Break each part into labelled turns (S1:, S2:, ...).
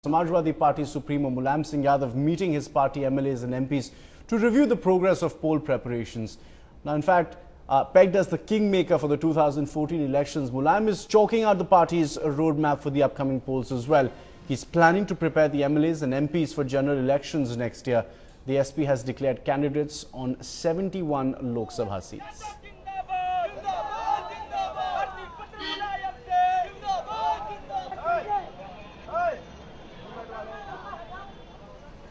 S1: Samajwadi Party Supremo Mulayam Singh Yadav meeting his party MLAs and MPs to review the progress of poll preparations. Now, in fact, pegged as the kingmaker for the 2014 elections, Mulayam is chalking out the party's roadmap for the upcoming polls as well. He's planning to prepare the MLAs and MPs for general elections next year. The SP has declared candidates on 71 Lok Sabha seats.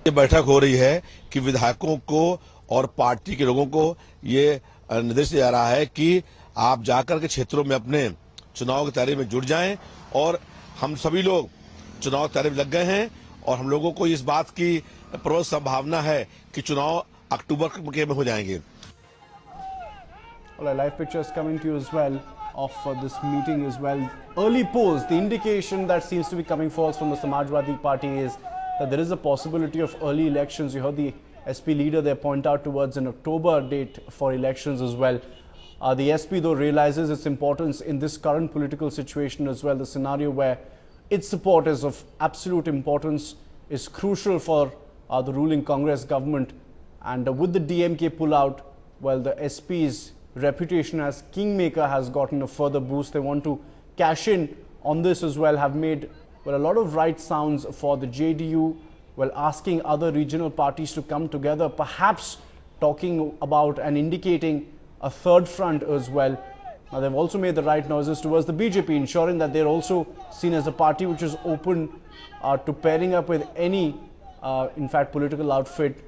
S2: ये बैठक हो रही है कि विधायकों को और party के लोगों को ये निर्देश दिया जा रहा है कि आप जाकर के क्षेत्रों में अपने चुनाव की तैयारी में जुट जाएं और हम सभी लोग चुनाव की तैयारी में लग गए हैं और हम लोगों को इस बात की प्रबल संभावना है कि चुनाव अक्टूबर में हो जाएंगे।
S1: Well, live pictures coming to you as well of this meeting as well. Early polls, the indication that seems to be coming forth from the Samajwadi Party is that there is a possibility of early elections. You heard the SP leader there point out towards an October date for elections as well. The SP though realizes its importance in this current political situation as well. The scenario where its support is of absolute importance is crucial for the ruling Congress government. And with the DMK pullout, well, the SP's reputation as kingmaker has gotten a further boost. They want to cash in on this as well, have made a lot of right sounds for the JDU, asking other regional parties to come together, perhaps talking about and indicating a third front as well. Now, they've also made the right noises towards the BJP, ensuring that they're also seen as a party which is open to pairing up with any, in fact, political outfit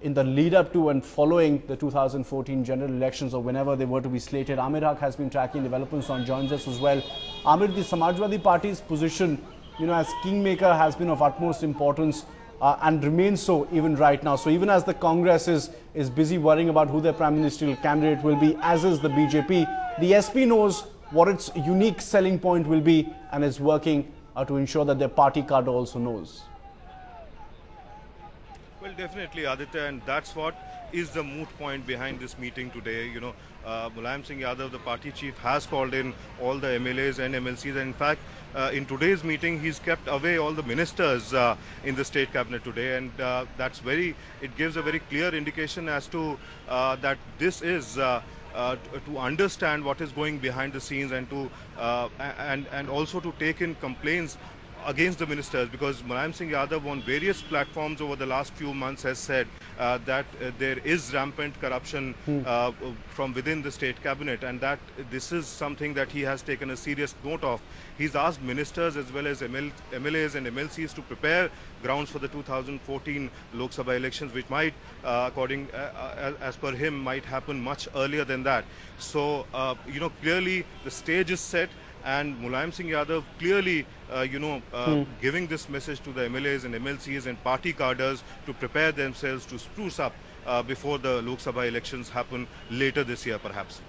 S1: in the lead up to and following the 2014 general elections, or whenever they were to be slated. Amir Haq has been tracking developments and joins us as well. Amir, the Samajwadi Party's position, as kingmaker has been of utmost importance and remains so even right now. So even as the Congress is busy worrying about who their prime ministerial candidate will be, as is the BJP, the SP knows what its unique selling point will be and is working to ensure that their party card also knows.
S3: Well, definitely, Aditya, and that's what is the moot point behind this meeting today. Mulayam Singh Yadav, the party chief, has called in all the MLAs and MLCs. And in fact, in today's meeting, he's kept away all the ministers in the state cabinet today, and it gives a very clear indication as to that this is to understand what is going behind the scenes and to and also to take in complaints against the ministers, because Mulayam Singh Yadav on various platforms over the last few months has said that there is rampant corruption from within the state cabinet, and that this is something that he has taken a serious note of. He's asked ministers as well as MLAs and MLCs to prepare grounds for the 2014 Lok Sabha elections, which might, as per him, might happen much earlier than that. So, clearly the stage is set. And Mulayam Singh Yadav clearly, giving this message to the MLAs and MLCs and party cadres to prepare themselves to spruce up before the Lok Sabha elections happen later this year, perhaps.